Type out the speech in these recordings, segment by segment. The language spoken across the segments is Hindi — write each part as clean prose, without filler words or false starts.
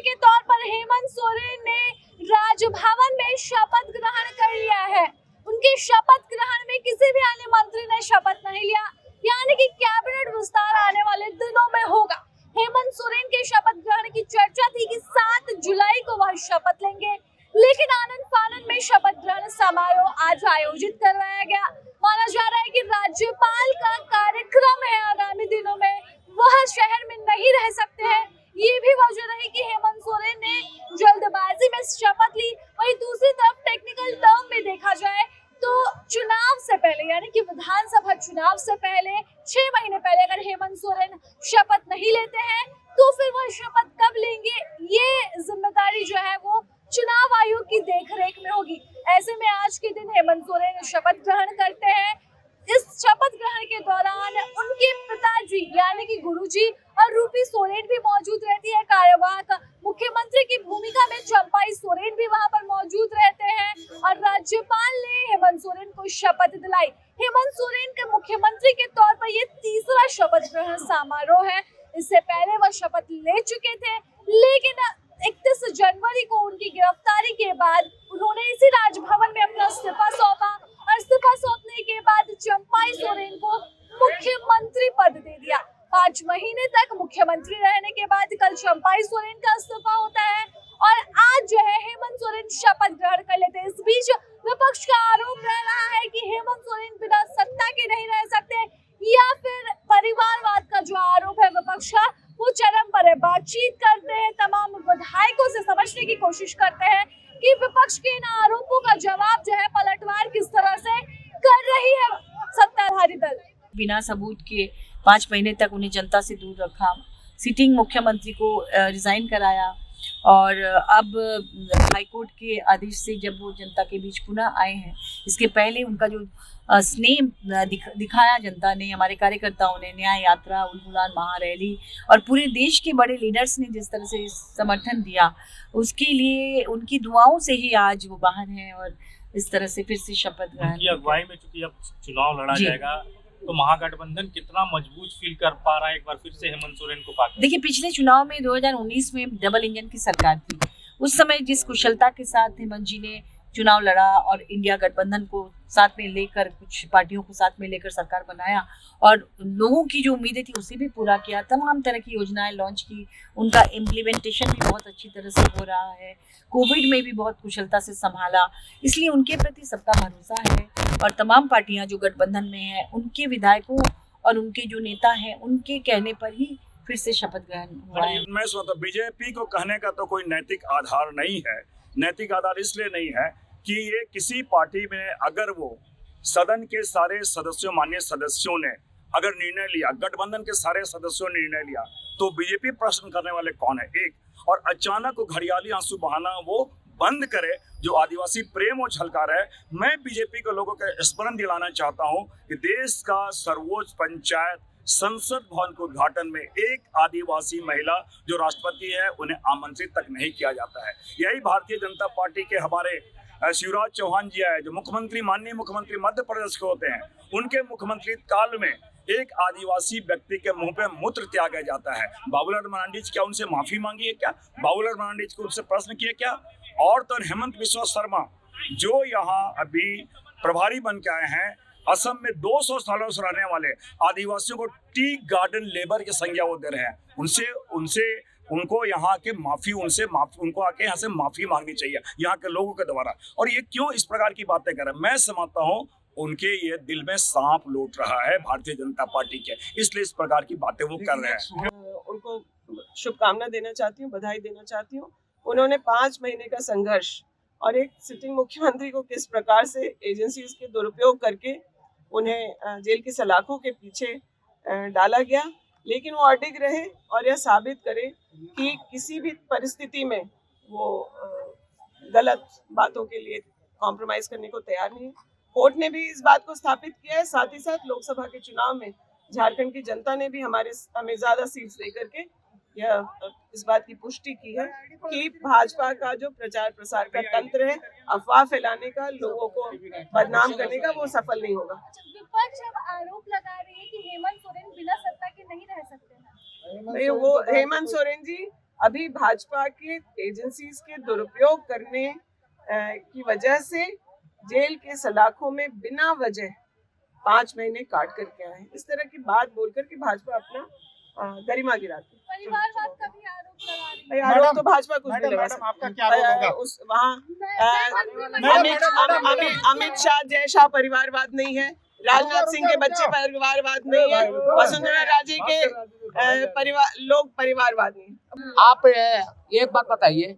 के तौर पर हेमंत सोरेन ने राजभवन में शपथ ग्रहण कर लिया है। उनके शपथ ग्रहण में किसी भी अन्य मंत्री ने शपथ नहीं लिया, यानी कि कैबिनेट विस्तार आने वाले दिनों में होगा। हेमंत सोरेन के शपथ ग्रहण की चर्चा थी कि 7 जुलाई को वह शपथ लेंगे, लेकिन आनंद फानन में शपथ ग्रहण समारोह आज आयोजित करवाया गया। माना जा रहा है कि राज्यपाल का कार्यक्रम है आगामी दिनों में, वह शहर में नहीं रह सकते हैं। ये भी वजह रही कि हेमंत सोरेन ने जल्दबाजी में शपथ ली। वहीं दूसरी तरफ टेक्निकल टर्म में देखा जाए तो चुनाव से पहले, यानी कि विधानसभा चुनाव से पहले 6 महीने पहले अगर हेमंत सोरेन शपथ नहीं लेते हैं तो फिर वह शपथ कब लेंगे, ये जिम्मेदारी जो है वो चुनाव आयोग की देखरेख में होगी। ऐसे में आज के दिन हेमंत सोरेन शपथ ग्रहण करते हैं। इस शपथ ग्रहण के दौरान उनके पिताजी यानी कि गुरुजी और रूपी सोरेन भी मौजूद रहती है। कार्यवाहक मुख्यमंत्री की भूमिका में चंपाई सोरेन भी वहां पर मौजूद रहते हैं और राज्यपाल ने हेमंत सोरेन को शपथ दिलाई। हेमंत सोरेन के मुख्यमंत्री के तौर पर यह तीसरा शपथ ग्रहण समारोह है। इससे पहले वह शपथ ले चुके थे, लेकिन 31 जनवरी को उनकी गिरफ्तारी के बाद उन्होंने इसी राजभवन में अपना इस्तीफा सौंपा और इस्तीफा सौंपने के बाद चंपाई सोरेन को मुख्यमंत्री पद दे दिया। 5 महीने तक मुख्यमंत्री रहने के बाद कल चंपाई सोरेन का इस्तीफा होता है और आज जो है हेमंत सोरेन शपथ ग्रहण कर लेते हैं। इस बीच विपक्ष का आरोप रह रहा है कि हेमंत सोरेन बिना सत्ता के नहीं रह सकते, या फिर परिवारवाद का जो आरोप है विपक्ष का वो चरम पर है। बातचीत करते हैं, तमाम विधायकों से समझने की कोशिश करते हैं कि विपक्ष के इन आरोपों का जवाब जो है पलटवार किस तरह से कर रही है सत्ताधारी दल। बिना सबूत के 5 महीने तक उन्हें जनता से दूर रखा, सिटिंग मुख्यमंत्री को रिजाइन कराया और अब हाईकोर्ट के आदेश से जब वो जनता के बीच पुनः आए हैं, इसके पहले उनका जो स्नेह दिखाया जनता ने, हमारे कार्यकर्ताओं ने, न्याय यात्रा, उलगुलान महारैली और पूरे देश के बड़े लीडर्स ने जिस तरह से समर्थन दिया, उसके लिए उनकी दुआओं से ही आज वो बाहर हैं और इस तरह से फिर से शपथ ग्रहण की अगुवाई में चूंकि अब चुनाव लड़ा जाएगा तो महागठबंधन कितना मजबूत फील कर पा रहा है एक बार फिर से हेमंत सोरेन को पाकर? देखिए, पिछले चुनाव में 2019 में डबल इंजन की सरकार थी। उस समय जिस कुशलता के साथ हेमंत जी ने चुनाव लड़ा और इंडिया गठबंधन को साथ में लेकर, कुछ पार्टियों को साथ में लेकर सरकार बनाया और लोगों की जो उम्मीदें थी उसे भी पूरा किया, तमाम तरह की योजनाएं लॉन्च की, उनका इम्प्लीमेंटेशन भी बहुत अच्छी तरह से हो रहा है, कोविड में भी बहुत कुशलता से संभाला, इसलिए उनके प्रति सबका भरोसा है और तमाम पार्टियां जो गठबंधन में हैं उनके विधायकों और उनके जो नेता हैं उनके कहने पर ही फिर से शपथ ग्रहण हुआ है। मैं बीजेपी को कहने का तो कोई नैतिक आधार नहीं है। नैतिक आधार इसलिए नहीं है कि ये किसी पार्टी में अगर वो सदन के सारे सदस्यों, माननीय सदस्यों ने अगर निर्णय लिया, गठबंधन के सारे सदस्यों ने निर्णय लिया, तो बीजेपी प्रश्न करने वाले कौन है? एक, और अचानक वो घड़ियाली आंसू बहाना वो बंद करे जो आदिवासी प्रेम वो झलका रहा है। मैं बीजेपी के लोगों को स्मरण दिलाना चाहता हूँ कि देश का सर्वोच्च पंचायत संसद भवन के उद्घाटन में एक आदिवासी महिला जो राष्ट्रपति है उन्हें आमंत्रित तक नहीं किया जाता है। यही भारतीय जनता पार्टी के हमारे शिवराज चौहान जी आए जो मुख्यमंत्री, माननीय मुख्यमंत्री मध्य प्रदेश के होते हैं, उनके मुख्यमंत्री काल में एक आदिवासी व्यक्ति के मुंह पे मूत्र त्यागा जाता है। बाबूलाल मरांडी जी क्या उनसे माफी मांगी है क्या? बाबूलाल मरांडी जी को उनसे प्रश्न किए क्या? और तो हेमंत बिस्वा शर्मा जो यहाँ अभी प्रभारी बन के आए हैं, असम में 200 सालों से रहने वाले आदिवासियों को टी गार्डन लेबर की संज्ञा वो दे रहे हैं। उनको यहाँ के उनको आके यहाँ से माफी मांगनी चाहिए यहाँ के लोगों के द्वारा। और ये क्यों इस प्रकार की बातें कर रहे हैं? मैं समझता हूँ उनके ये दिल में सांप लौट रहा है भारतीय जनता पार्टी के, इसलिए इस प्रकार की बातें वो कर रहे हैं। उनको शुभकामना देना चाहती हूँ, बधाई देना चाहती हूँ। उन्होंने 5 महीने का संघर्ष और एक सिटिंग मुख्यमंत्री को किस प्रकार से एजेंसीज के दुरुपयोग करके उन्हें जेल की सलाखों के पीछे डाला गया, लेकिन वो अडिग रहे और यह साबित करे कि किसी भी परिस्थिति में वो गलत बातों के लिए कॉम्प्रोमाइज करने को तैयार नहीं। कोर्ट ने भी इस बात को स्थापित किया है। साथ ही साथ लोकसभा के चुनाव में झारखंड की जनता ने भी हमें ज्यादा सीट्स देकर के यह इस बात की पुष्टि की है कि भाजपा का जो प्रचार प्रसार का तंत्र है, अफवाह फैलाने का, लोगों को बदनाम करने का, वो सफल नहीं होगा। विपक्ष अब आरोप लगा रही है कि हेमंत सोरेन बिना सत्ता के नहीं रह सकते हैं। नहीं, वो हेमंत सोरेन जी अभी भाजपा के एजेंसीज के दुरुपयोग करने की वजह से जेल के सलाखों में बिना वजह 5 महीने काट करके आए हैं। इस तरह की बात बोलकर के भाजपा अपना गरिमा गिराती है। परिवारवाद का भी आरोप लगा रही है। भाई आरोप तो भाजपा कुछ भी लगा मैडम, आपका क्या आरोप होगा? उस वहाँ मैं- अमित शाह जैसा परिवारवाद नहीं है, राजनाथ सिंह के बच्चे परिवारवाद नहीं है, वसुंधरा राजे के लोग परिवारवाद नहीं है। आप एक बात बताइए,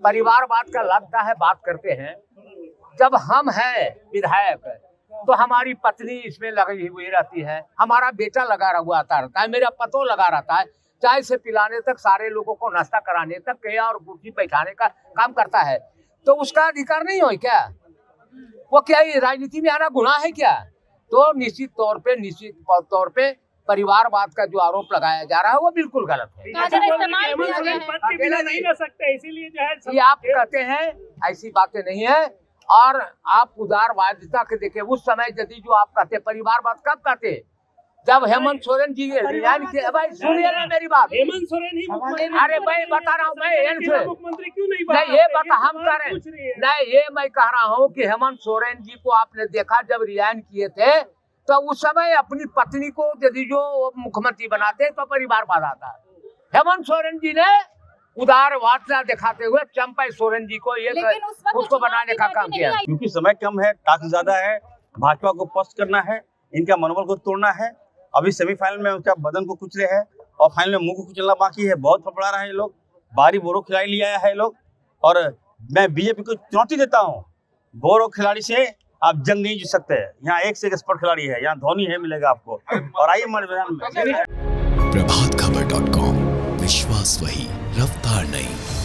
परिवारवाद का लगता है बात करते हैं, जब हम हैं विधायक तो हमारी पत्नी इसमें लगी हुई रहती है, हमारा बेटा लगा हुआ आता रहता है, मेरा पतो लगा रहता है, चाय से पिलाने तक, सारे लोगों को नाश्ता कराने तक, कहीं और कुर्सी बैठाने का काम करता है, तो उसका अधिकार नहीं हो क्या? वो क्या ये राजनीति में आना गुनाह है क्या? तो निश्चित तौर पे परिवारवाद का जो आरोप लगाया जा रहा है वो बिल्कुल गलत है। अकेला नहीं रह सकते, इसीलिए जो है ये आप कहते हैं, ऐसी बातें नहीं है। और आप उदारवादिता के देखे उस समय यदि जो आप कहते परिवारवाद कब कहते, जब हेमंत सोरेन जी रिजाइन किए। भाई सुनिए ना मेरी बात, हेमंत सोरेन ही मुख्यमंत्री। अरे भाई बता रहा हूँ मैं, मुख्यमंत्री क्यों नहीं नहीं ये बता हम कह रहे हैं, नहीं ये मैं कह रहा हूँ कि हेमंत सोरेन जी को आपने देखा जब रिजाइन किए थे तो उस समय अपनी पत्नी को यदि जो मुख्यमंत्री बनाते तो परिवारवाद आता। हेमंत सोरेन जी ने उदारवादिता दिखाते हुए चंपा सोरेन जी को ये उसको बनाने का काम किया। क्योंकि समय कम है, टास्क ज्यादा है, भाजपा को पस्त करना है, इनका मनोबल को तोड़ना है। अभी सेमीफाइनल में उसका बदन को कुचले है और फाइनल में मुंह को कुचलना बाकी है। बहुत फड़फड़ा रहा है ये लोग, बारी बोरो खिलाड़ी ले आया है ये लोग। और मैं बीजेपी को चुनौती देता हूँ, बोरो खिलाड़ी से आप जंग नहीं जीत सकते। यहाँ एक से एक एक्सपर्ट खिलाड़ी है, यहाँ धोनी है मिलेगा आपको। और आइए मैदान में। प्रभातखबर.com, विश्वास वही, रफ्तार नहीं।